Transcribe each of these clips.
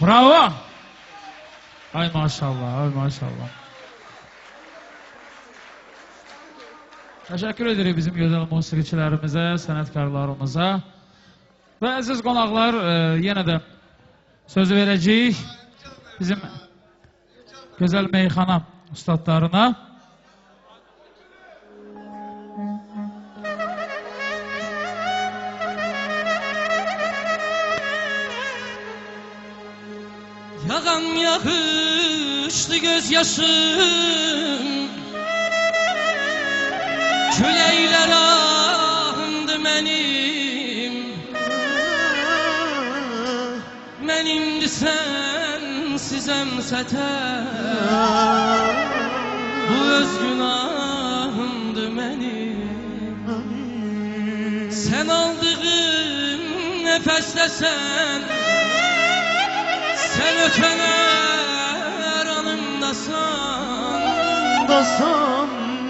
Bravo. Ay maşallah, ay maşallah. Teşekkür ederim bizim güzel musiqiçilərimize, sənətkarlarımıza. Və əziz qonaqlar, yenə də sözü verəcəyik bizim gözəl meyxana ustadlarına. Yağan yağışlı gözyaşım, küləklər ahındı mənim. Mənimdir sənsizəm sətər, bu öz günahımdır mənim. Sən aldığım nəfəsləsən, sen ötener anımdasan,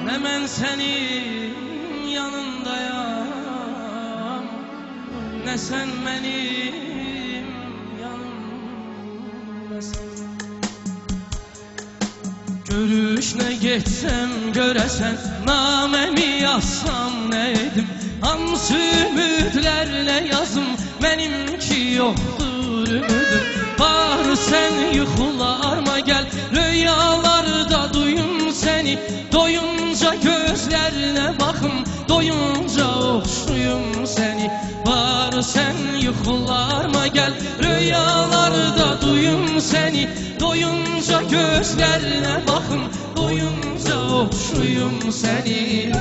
ne ben senin yanındayam, ne sen benim yanımdasan. Görüşüne geçsem göresen, namemi yazsam neydim, hansı ümidlerle yazım, benimki yoktur ümidim. Var sen yuxularıma gel, rüyalarda duyum seni, doyunca gözlerine bakım, doyunca oxşuyum seni. Var sen yuxularıma gel, rüyalarda duyum seni, doyunca gözlerine bakım, doyunca oxşuyum seni.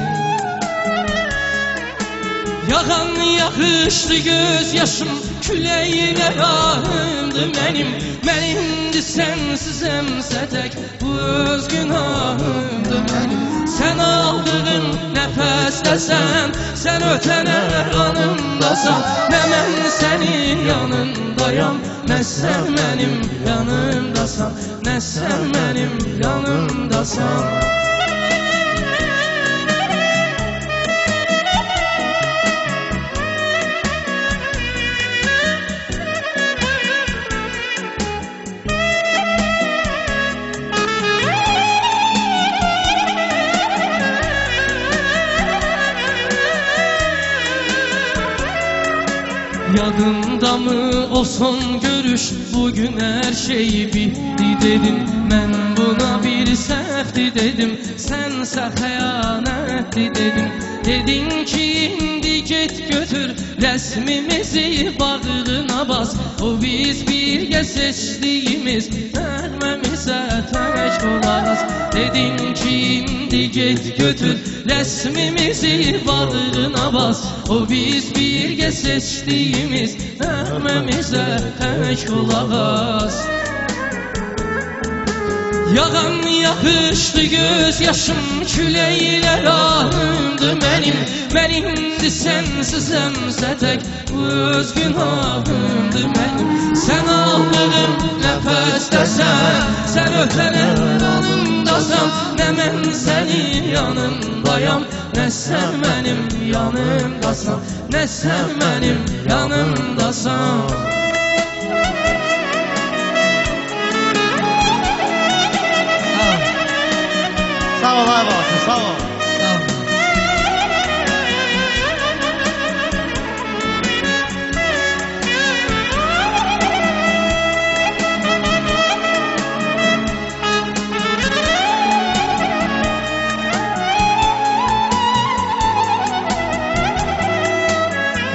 Yağan yağışlı gözyaşım, küləklər ahındı mənim. Mənimdir sənsizəm sətək, bu öz günahımdır mənim. Sən aldığın nəfəsləsən, sən ötənər anımdasan, nə mən sənin yanındayam, nə sən mənim yanımdasan, nə sən mənim yanımdasan. Yadında mı o son görüş, bugün her şey bitti dedin. Ben buna bir səhvdi dedim, sənsə xəyanətdi dedim. Dedin ki indi get götür, resmimizi bağrına bas. O biz birgə seçdiyimiz nəğməmizə tək olarız. Dedin ki indi get götür, resmimizi bağrına bas. O biz birgə seçdiyimiz nəğməmizə tək olarız. Yağan yağışlı gözyaşım, küləklər ahındı mənim. Mənimdir sənsizəm sətək, bu öz günahımdır mənim. Sən aldığım nəfəsləsən, sən ötənər anımdasan, nə mən sənin yanındayam, nə sən mənim yanımdasan, nə sən mənim yanımdasan. Sağ ol abi olsun, sağ ol.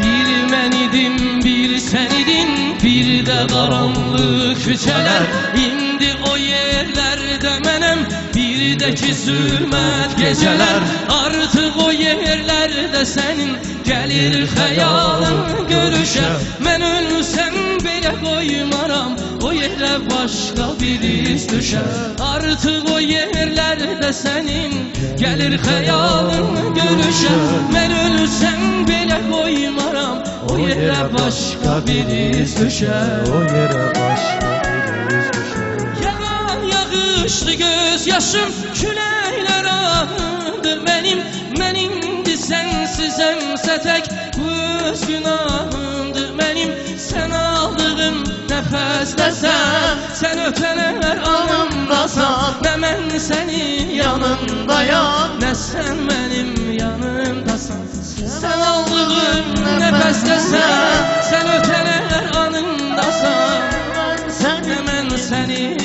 Bir mən idim, bir sən idin, bir də qaranlıq küçələr. İndi o yerlərdə mənəm, bir də ki zülmət gecələr. Artıq o yerlərdə sənin gəlir xəyalın görüşə. Mən ölsəm belə qoymaram, o yerə başqa bir iz düşər. Artıq o yerlərdə sənin gəlir xəyalın görüşə. Mən ölsəm belə qoymaram, o yerə başqa bir iz düşər. O yerə başqa bir iz düşər. Yağan yağışlı gözyaşım, küləklər ahındı mənim. Mənimdir sənsizəm sətək, bu öz günahımdır mənim. Sən aldığım nəfəsləsən, Sen öteler anımdasan, ne ben senin yanındayam, ne sen benim yanımdasan. Sen aldığım nefestesen, sen öteler anımdasan, ne ben senin.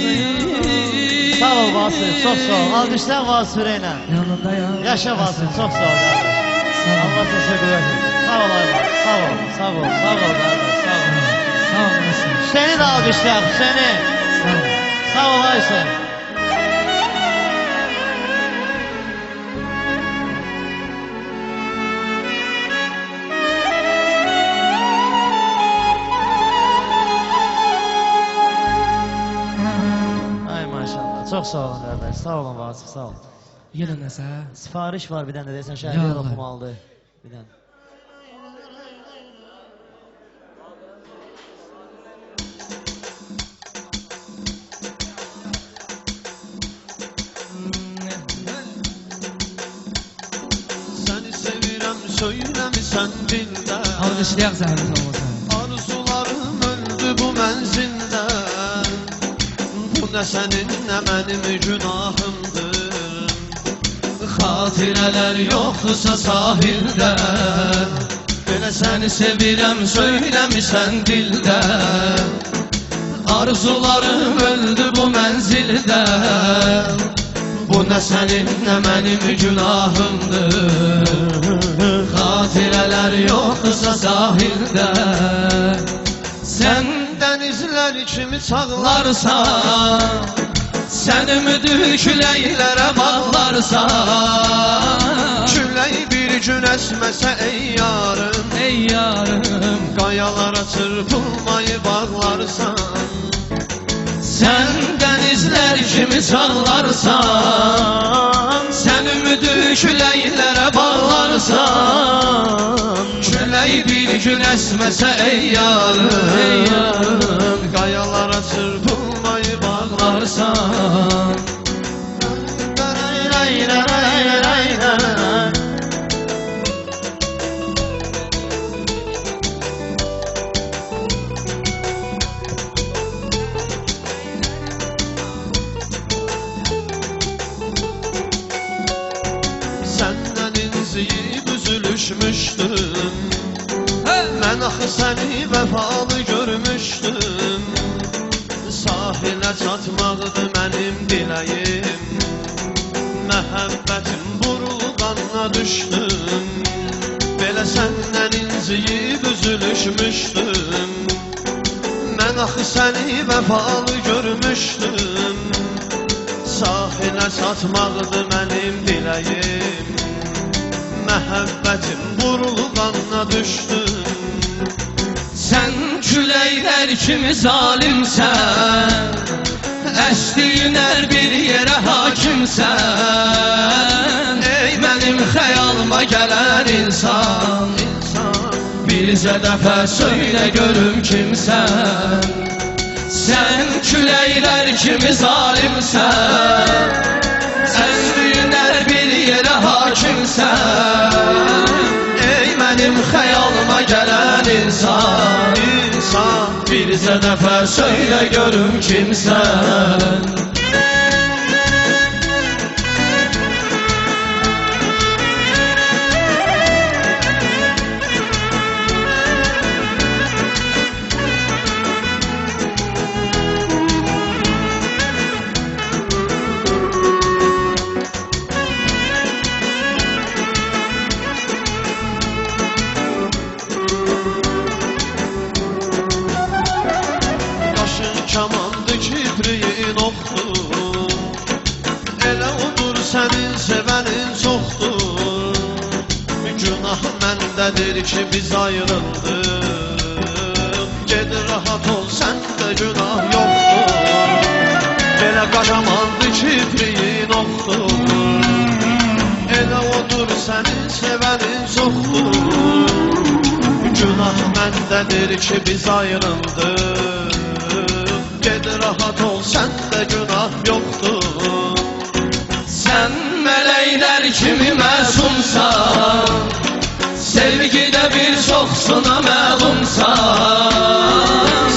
Sağ ol Vasif, çok sağ ol. Alkışlar Vasif Süreyna. Yanındayam. Yaşa Vasif, çok sağ ol kardeş. Allah teşekkür ederim. Sağ ol Ayvar, sağ ol, sağ ol, sağ ol kardeş, sağ ol. Sağ ol Mesut. Seni de alkışlar, seni. Sağ ol. Sağ ol Aysel. Ay maşallah, çok sağ olun kardeş, sağ olun Vasif, sağ ol. Yine nəsə? Sipariş var bir tane de desen Ya şahitler Allah. okumalıdır. Bir tane. Seni sevirəm, söyləmisən dildə. Alkışlayak zahmet olmasa. Arzularım öldü bu mənzildə. Bu nə sənin, nə mənim günahımdır. Xatirələr yoxdursa sahildə. Belə səni sevirəm, söyləmisən dildə. Arzularım öldü bu mənzildə. Bu nə sənin, nə mənim günahımdır. Xatirələr yoxdursa sahildə. Sən dənizlər kimi çağlarsan, sən ümidi küləklərə bağlarsan. Külək bir gün əsməsə ey yarım, Ey yarım, qayalara çırpılmayı bağlarsan. Sən dənizlər kimi çağlarsan, sən ümidi küləklərə bağlarsan. Külək bir gün əsməsə ey yarım, qayalara çırpılmayı bağlarsan. Səndən inciyib üzülüşmüşdüm. Mən axı səni vəfalı görmüşdüm. Sahilə çatmaqdı mənim diləyim. Məhəbbətim burulğanına düşdüm. Belə səndən inciyib üzülüşmüşdüm. Mən axı səni vəfalı görmüşdüm. Sahilə çatmaqdı mənim diləyim. Məhəbbətim burulğanına düşdüm. Sən küləklər kimi zalimsən, əsdiyin hər bir yerə hakimsən. Ey mənim xəyalıma gələn insan, bizə dəfə söylə görüm kimsən. Sən küləklər kimi zalimsən, əsdiyin hər bir yerə hakimsən. Ey mənim xəyalıma gələn insan, bizə dəfə söylə görüm kimsən. Kamandı kibriyin oxdur. Elə odur sənin sevənin çoxdur. Günah məndədir ki biz ayrıldıq. Ged rahat ol səndə günah yoxdur. Elə qaşamandı kibriyin oxdur. Elə odur sənin sevənin çoxdur. Günah məndədir ki biz ayrıldıq. Ged rahat ol, səndə günah yoxdur. Sən mələklər kimi məsumsan, sevgidə bir çoxsuna məlumsan.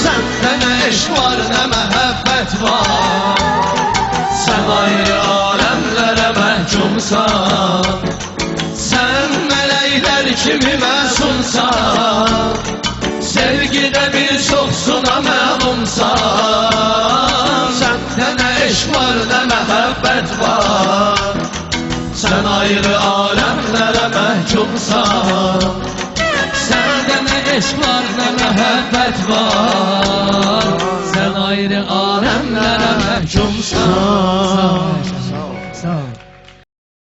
Səndə nə eşq var, nə məhəbbət kimi məsumsan Sevgidə bir çoxsuna məlumsan Səndə nə eşq var, nə məhəbbət var Sən ayrı aləmlərə məhkumsan Səndə nə eşq var, nə məhəbbət var Sən ayrı aləmlərə məhkumsan